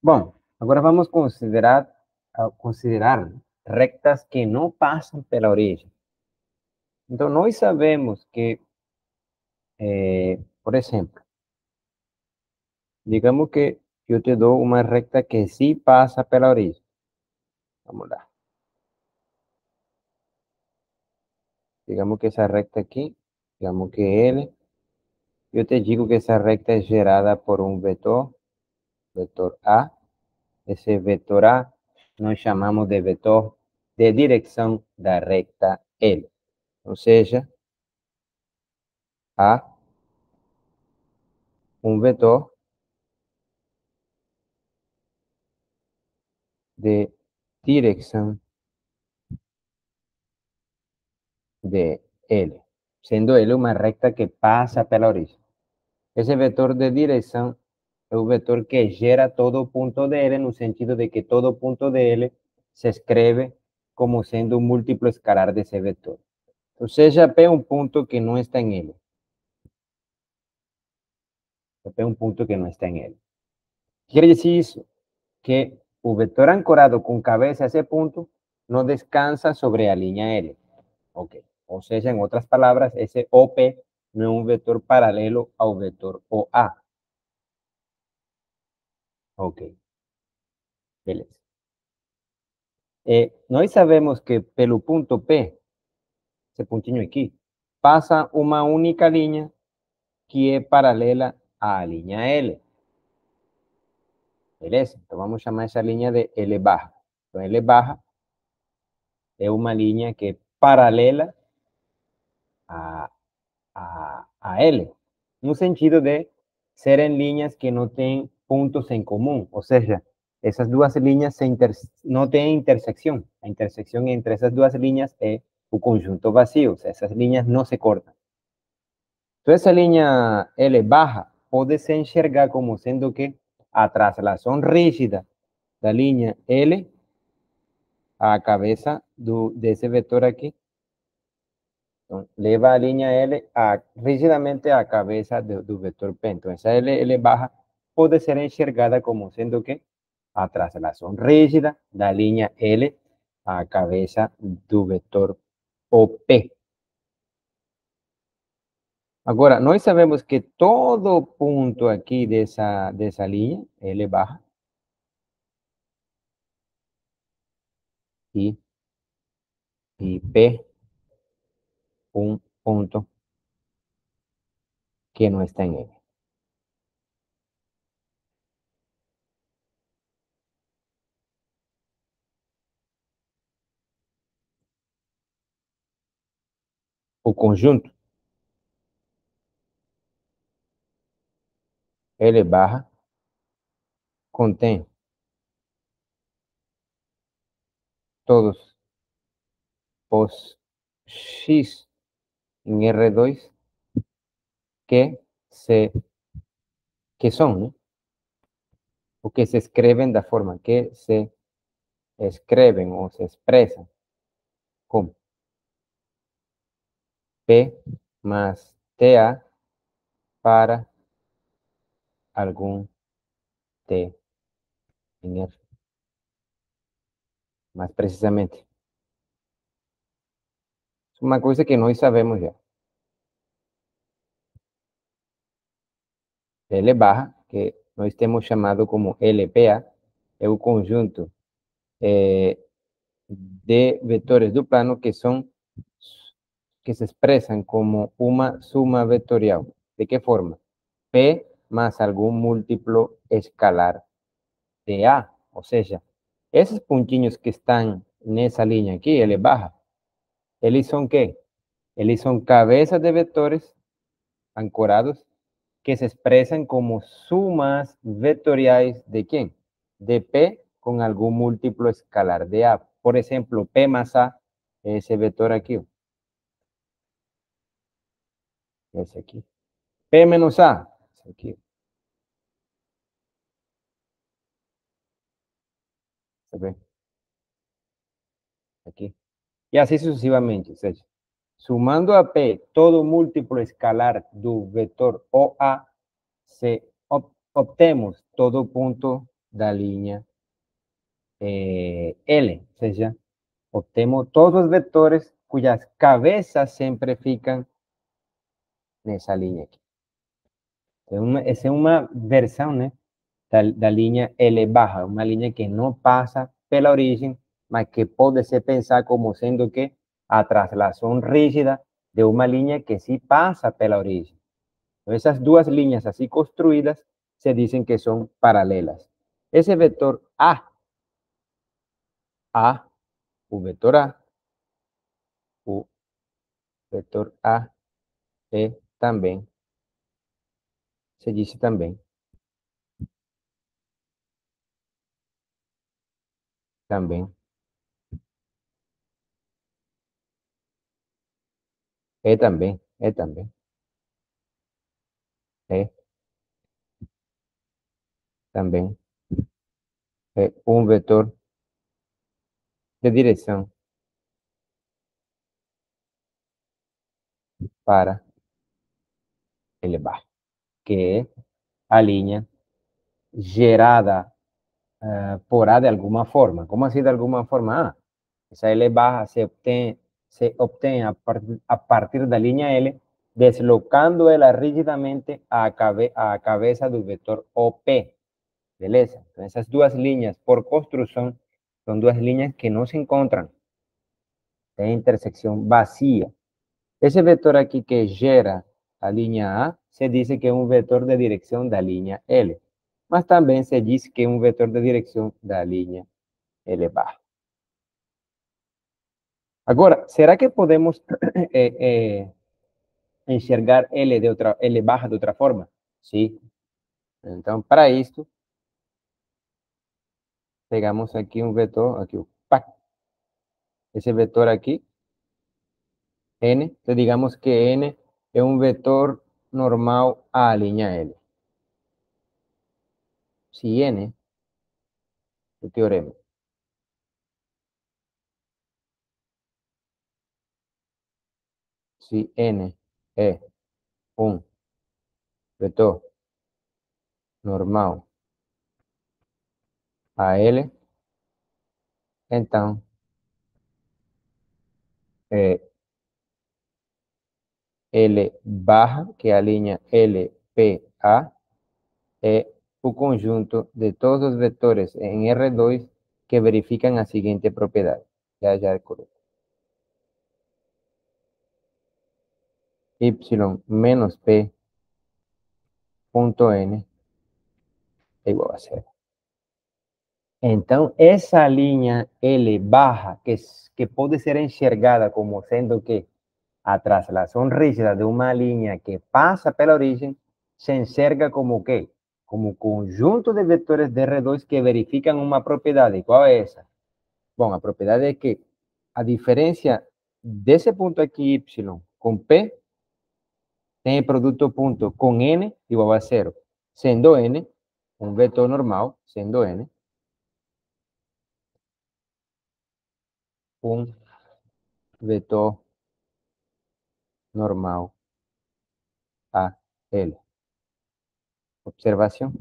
Bom, agora vamos considerar rectas que não passam pela origem. Então, nós sabemos que, por exemplo, digamos que eu te dou uma recta que sim passa pela origem. Vamos lá. Digamos que essa recta aqui, digamos que L, eu te digo que essa recta é gerada por um vetor A. Esse vetor A nós chamamos de vetor de direção da recta L. Ou seja, há um vetor de direção de L, sendo L uma recta que passa pela origem. Esse vetor de direção é o vetor que gera todo ponto de L, no sentido de que todo ponto de L se escreve como sendo um múltiplo escalar desse vetor. Ou seja, P é um ponto que não está em L. P é um ponto que não está em L. Quiere decir isso? Que o vetor ancorado com cabeça a esse ponto não descansa sobre a linha L. Ok. Ou seja, em outras palavras, esse OP não é um vetor paralelo ao vetor OA. Ok. Beleza. Nós sabemos que pelo ponto P, esse pontinho aqui, passa uma única linha que é paralela à linha L. Beleza? Então vamos chamar essa linha de L barra. Então L barra é uma linha que é paralela a L, no sentido de serem linhas que não têm pontos em comum, ou seja, essas duas linhas não têm intersecção. A intersecção entre essas duas linhas é o conjunto vazio, ou seja, essas linhas não se cortam. Então, essa linha L barra pode se enxergar como sendo que a traslação rígida da linha L à cabeça desse vetor aqui. Então, leva a linha L rigidamente à cabeça do vetor P. Então, essa L barra pode ser enxergada como sendo que a traslação rígida da linha L à cabeça do vetor OP. Agora, nós sabemos que todo ponto aqui dessa linha, L barra, e P, um ponto que não está em L. O conjunto L barra contém todos os x em R2 que são, né? O que se escrevem da forma que se escrevem ou se expressam como P mais TA para algum T em R. Mais precisamente, uma coisa que nós sabemos já. L barra, que nós temos chamado como LPA, é o conjunto de vetores do plano que se expresan como una suma vectorial. ¿De qué forma? P más algún múltiplo escalar de A. O sea, esos puntinhos que están en esa línea aquí, L baja, ¿eles son qué? Eles son cabezas de vectores ancorados que se expresan como sumas vectoriales de quién? De P con algún múltiplo escalar de A. Por ejemplo, P más A, ese vector aquí. Ese aquí. P menos A, ese aquí. ¿Se ve? Aquí. Y así sucesivamente. O sea, sumando a P todo múltiplo escalar do vetor OA, se obtemos todo ponto da linha L, ou seja, obtemos todos os vetores cujas cabeças sempre ficam nessa linha aqui. Essa é uma versão, né, da linha L barra, uma linha que não passa pela origem, mas que pode ser pensada como sendo que a translação rígida de uma linha que sim passa pela origem. Então, essas duas linhas assim construídas se dizem que são paralelas. Esse vetor o vetor A é também, se diz também, é também, é também, é um vetor de direção para elevar, que é a linha gerada por A de alguma forma. Como assim de alguma forma? Essa L barra se obtém a partir da linha L, deslocando ela rigidamente a cabeça do vetor OP. Beleza? Então, essas duas linhas, por construção, são duas linhas que não se encontram. Tem intersecção vazia. Esse vetor aqui que gera a linha A, se diz que é um vetor de direção da linha L. Mas também se diz que é um vetor de direção da linha L barra. Agora, será que podemos enxergar L barra de outra forma? Sim. Então, para isso, pegamos aqui um vetor, aqui, esse vetor aqui, N, então digamos que N é um vetor normal à linha L. Se N, o teorema, se N é um vetor normal a L, então L barra, que é a linha LPA, é o conjunto de todos os vetores em R2 que verificam a seguinte propriedade. Já coloco. Y menos P ponto N é igual a zero. Então, essa linha L barra, que pode ser enxergada como sendo que a translação rígida de uma linha que passa pela origem, se enxerga como quê? Como conjunto de vetores de R2 que verificam uma propriedade. Qual é essa? Bom, a propriedade é que a diferença desse ponto aqui, Y, com P, tem produto ponto com N igual a zero. Sendo N, um vetor normal, sendo N, um vetor normal a L. Observação.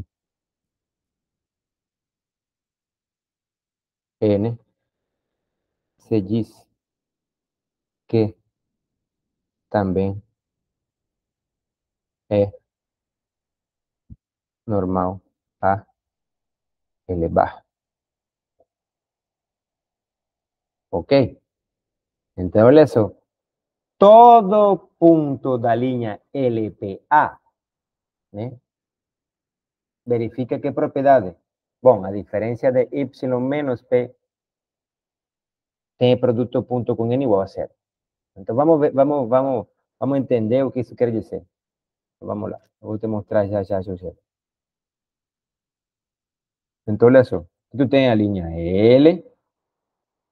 N se diz que também é normal a L barra. Ok? Então, olha só. Todo ponto da linha LPA, né? Verifica que propriedade? Bom, a diferença de Y menos P tem produto ponto com N igual a zero. Então, vamos entender o que isso quer dizer. Vamos lá. Eu vou te mostrar já, José. Então, olha só. Tu tem a linha L,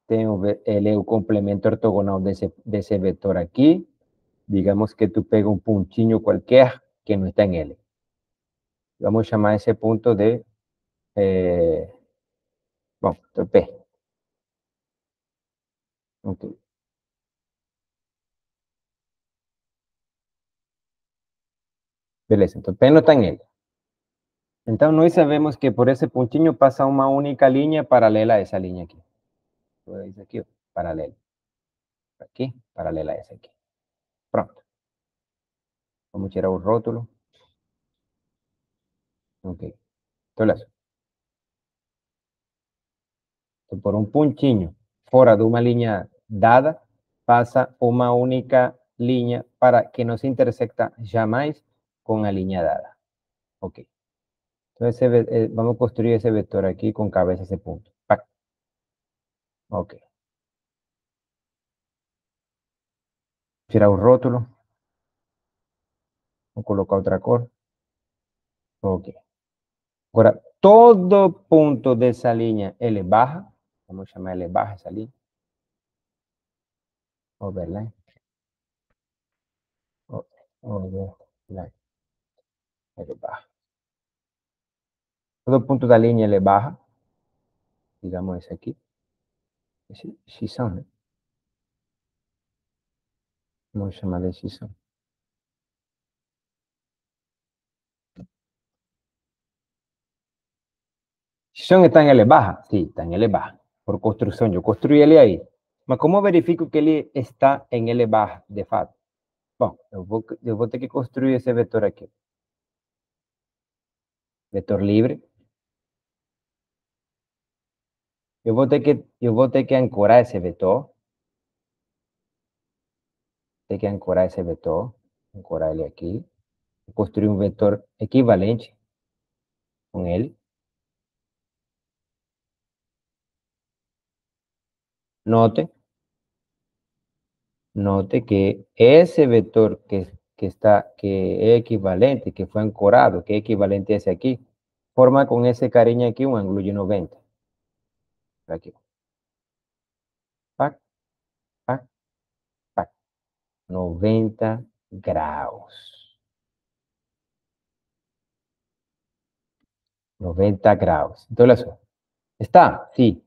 L é o complemento ortogonal desse vetor aqui. Digamos que tu pega um pontinho qualquer que não está em L. Vamos chamar esse ponto de, bom, P. Ok. Beleza, então P não está em L. Então, nós sabemos que por esse pontinho passa uma única linha paralela a essa linha aqui. Isso aqui, ó, paralela. Aqui, paralela a essa aqui. Pronto. Vamos tirar o rótulo. Ok. Então, por um pontinho fora de uma linha dada, passa uma única linha para que não se intersecta jamais com a linha dada. Ok. Entonces, vamos a construir ese vector aquí con cabeza a ese punto. ¡Pac! Ok. Tirar un rótulo. Vamos a colocar otra cor. Ok. Ahora, todo punto de esa línea L baja, vamos a llamar L baja esa línea. Overline. Overline. L baja. Todo punto de la línea L baja, digamos ese aquí. Si son, ¿eh? Vamos a llamarle si son. Si son está en L baja, sí, está en L baja. Por construcción, yo construí L ahí. Mas ¿cómo verifico que L está en L baja de fato? Bom, eu vou ter que construir esse vetor aqui. Vetor livre. Eu vou ter que ancorar esse vetor. Ter que ancorar esse vetor. Ancorar ele aqui. Construir um vetor equivalente com ele. Note que esse vetor que é equivalente, que foi ancorado, que é equivalente a esse aqui, forma com esse carinha aqui um ângulo de 90. Aqui. Pac, pac, pac. 90 graus. 90 graus. Então, olha só. Está, sí.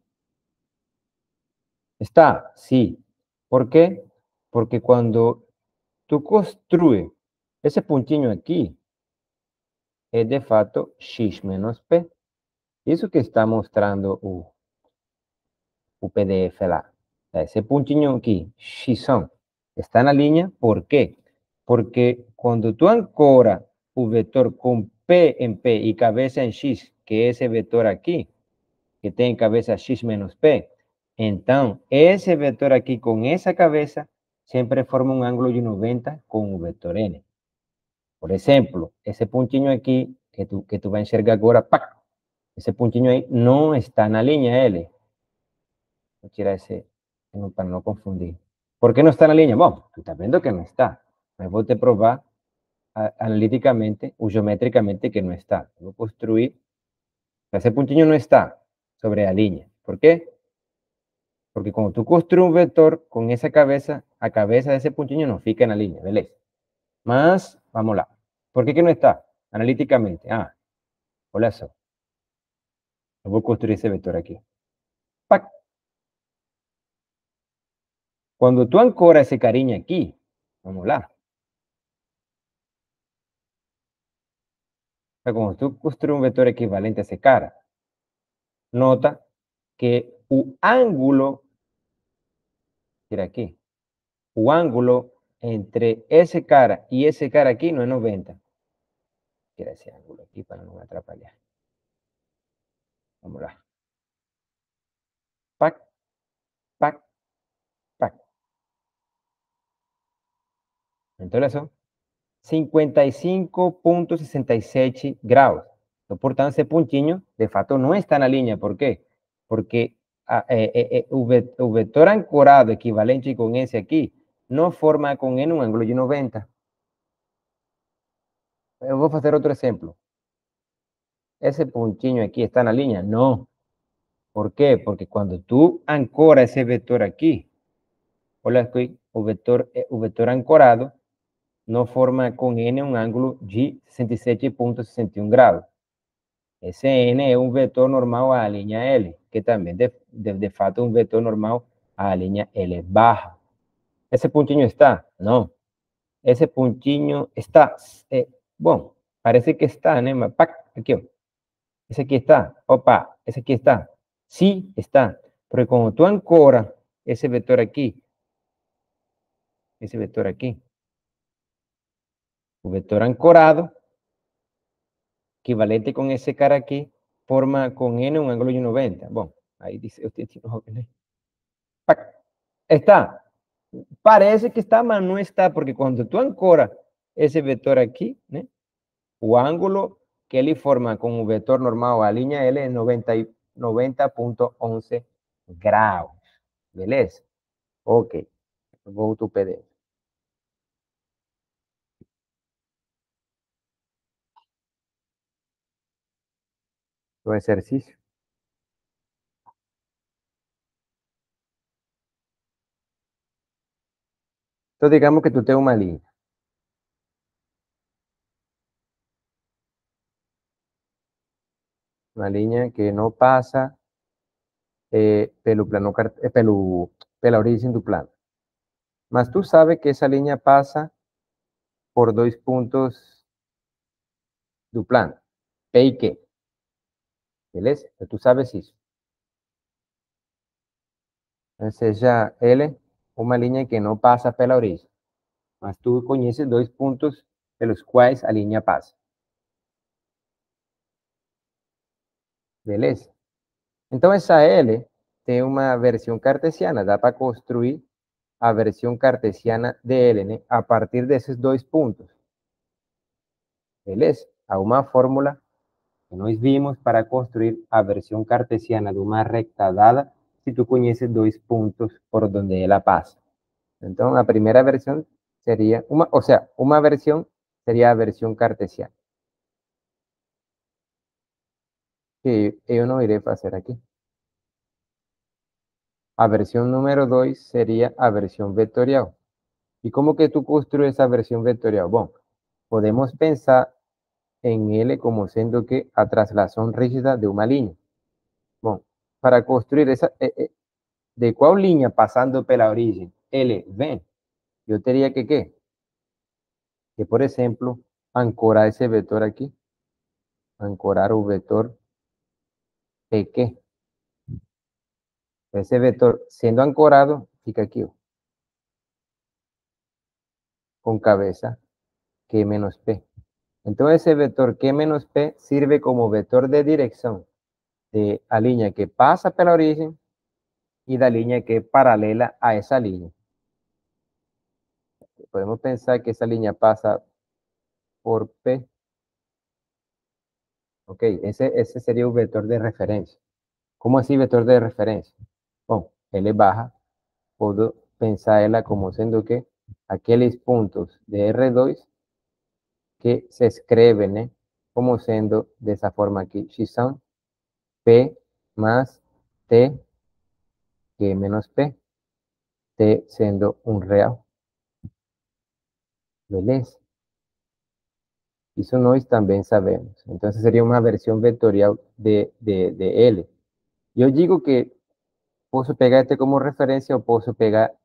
Está, sí. ¿Por qué? Porque cuando tú construyes ese puntinho aquí, es de facto x menos p. Eso que está mostrando o PDF lá. Ese puntinho aquí, x está en la línea. ¿Por qué? Porque cuando tú ancoras un vector con p en p y cabeza en x, que es ese vector aquí, que tem cabeza x menos p, então esse vetor aqui com essa cabeça sempre forma um ângulo de 90 com o vetor n. Por exemplo, esse pontinho aqui que tu vai enxergar agora, ¡pac! Esse pontinho aí não está na linha L. Vou tirar esse para não confundir. ¿Por que não está na linha? Bom, tu está vendo que não está. Mas vou te provar analíticamente ou geometricamente que não está. Vou construir. Esse pontinho não está sobre a linha. ¿Por quê? Porque cuando tú construyes un vector con esa cabeza, a cabeza de ese puntinho no fica en la línea, ¿ves? Más, vamos lá. ¿Por qué que no está? Analíticamente. Olha só. Eu vou construir esse vetor aqui. ¡Pac! Cuando tú ancoras ese carinha aquí, vamos lá. Cuando tú construyes un vector equivalente a ese cara, nota que o ángulo, mira aquí, o ángulo entre ese cara y ese cara aquí no es 90. Mira ese ángulo aquí para no atrapalhar. Vamos lá. Pac, pac, pac. Entonces son 55,67 graus. Então, portanto, esse pontinho, de fato, não está na linha. Por quê? Porque o vetor ancorado equivalente com esse aqui não forma com ele um ângulo de 90. Eu vou fazer outro exemplo. Esse pontinho aqui está na linha? Não. Por quê? Porque quando tu ancora esse vetor aqui, olha aqui, o vetor ancorado não forma com N um ângulo de 67,61 graus. Esse N é um vetor normal à linha L, que também, de fato, é um vetor normal à linha L barra. Esse pontinho está? Não. Esse pontinho está. Bom, parece que está, né? Mas, pac, aqui, ó. Ese aquí está. Opa, ese aquí está. Sí está. Pero cuando tú ancoras ese vector aquí, un vector ancorado, equivalente con ese cara aquí, forma con n un ángulo de 90. Bueno, ahí dice, usted tiene. Está. Parece que está, pero no está, porque cuando tú ancoras ese vector aquí, ¿eh? O ángulo que ele forma con un vector normal a línea L es 90.11 graus. Beleza? Ok. Go to PDF. O ejercicio. Entonces, digamos que tú tienes una línea que no pasa pelo plano, pela origem do plano. Mas tú sabes que esa línea pasa por dos puntos do plano, P y Q. Beleza? Tú sabes eso. Entonces ya L, una línea que no pasa pela origem. Mas tú conoces dos puntos pelos quais a línea pasa. Beleza? Então, essa L tem uma versão cartesiana. Dá para construir a versão cartesiana de L, né? A partir desses dois pontos. Beleza? Há uma fórmula que nós vimos para construir a versão cartesiana de uma recta dada se tu conheces dois pontos por onde ela passa. Então, a primeira versão seria uma versão seria a versão cartesiana. Que eu não irei fazer aqui. A versión número 2 sería a versión vectorial. ¿Y cómo que tú construyes esa versión vectorial? Bueno, podemos pensar en L como siendo que a traslación rígida de una línea. Bueno, para construir esa, ¿de cuál línea pasando por la origen? L, ven. Yo tendría que, ¿qué? Que, por ejemplo, ancorar ese vector aquí. Ancorar un vector PQ. Ese vector, siendo ancorado, fica aquí, con cabeza, Q menos P. Entonces ese vector Q menos P sirve como vector de dirección de la línea que pasa por la origen y la línea que es paralela a esa línea. Podemos pensar que esa línea pasa por P. Ok, ese sería un vector de referencia. ¿Cómo así vector de referencia? Bueno, L baja, puedo pensarla como siendo que aquellos puntos de R2 que se escriben como siendo de esa forma aquí. Si son P más T que menos P, T siendo un real. Beleza? Eso nós también sabemos. Entonces sería una versión vectorial de L. Yo digo que puedo pegar este como referencia o puedo pegar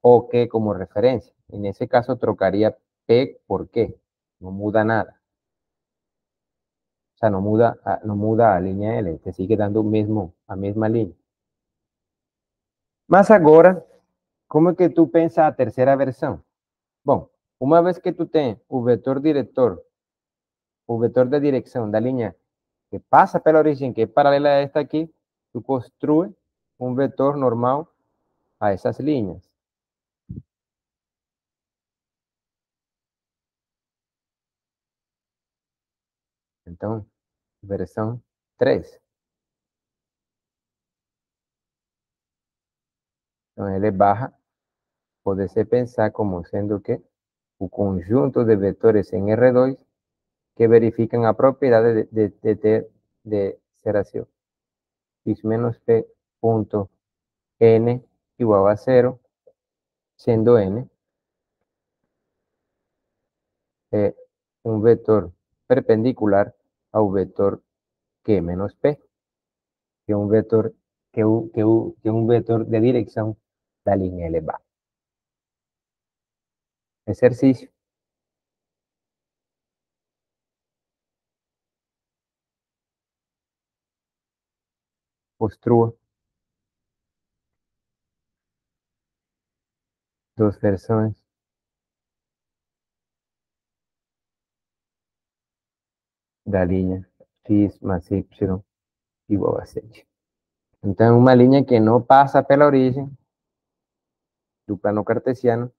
OK como referencia. En ese caso trocaría P por Q. No muda nada. O sea, no muda a línea L. Te sigue dando a misma línea. Mas agora, como é que tú pensas a tercera versión? Bom, una vez que tú tienes un vector director, un vector de dirección de línea que pasa por la origen, que es paralela a esta aquí, tú construyes un vector normal a esas líneas. Entonces, versión 3. Entonces, él baja, puede ser pensar como siendo que un conjunto de vectores en R2 que verifican a propiedades de ser así. X menos P punto N igual a 0, siendo N un vector perpendicular a un vector Q menos P, que es un vector, un vector de dirección de la línea elevada. Ejercicio. Construa duas versões da linha x mais y igual a 7. Então, uma linha que não passa pela origem do plano cartesiano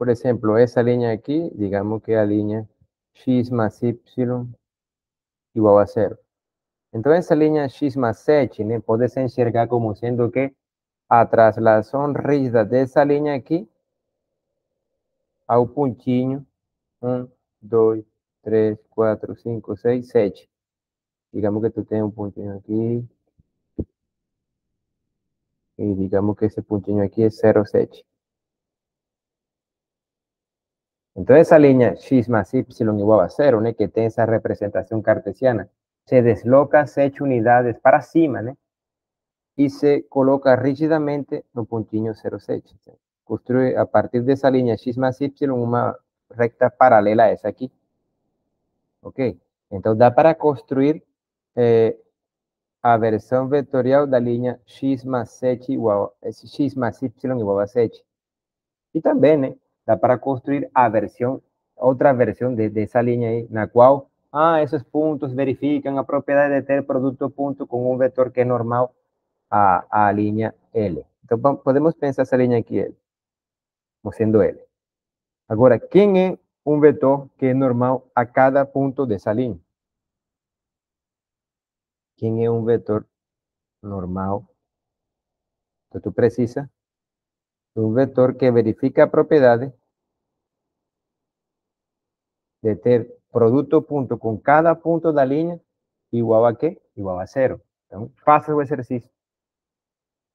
por exemplo, essa linha aqui, digamos que é a linha x mais y igual a 0. Então, essa linha x mais 7, né, pode se enxergar como sendo que a translação rígida dessa linha aqui ao pontinho 1, 2, 3, 4, 5, 6, 7. Digamos que tu tem um pontinho aqui e digamos que esse pontinho aqui é 0, 7. Então, essa linha x mais y igual a 0, né, que tem essa representação cartesiana, se desloca 7 unidades para cima, né, e se coloca rigidamente no pontinho 0, 7. Construye a partir dessa linha x mais y uma recta paralela a essa aqui. Ok? Então, dá para construir a versão vetorial da linha x mais 7 igual a x mais y igual a 7. E também, né, dá para construir a versão, outra versão dessa linha aí, na qual, esses pontos verificam a propriedade de ter produto ponto com um vetor que é normal à linha L. Então, podemos pensar essa linha aqui, L, como sendo L. Agora, quem é um vetor que é normal a cada ponto dessa linha? Quem é um vetor normal? Então, tu precisa de um vetor que verifica a propriedade de ter produto ponto com cada ponto da linha igual a quê? Igual a 0. Então, faça o exercício.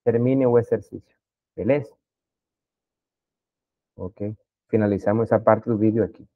Termine o exercício. Beleza? Ok. Finalizamos essa parte do vídeo aqui.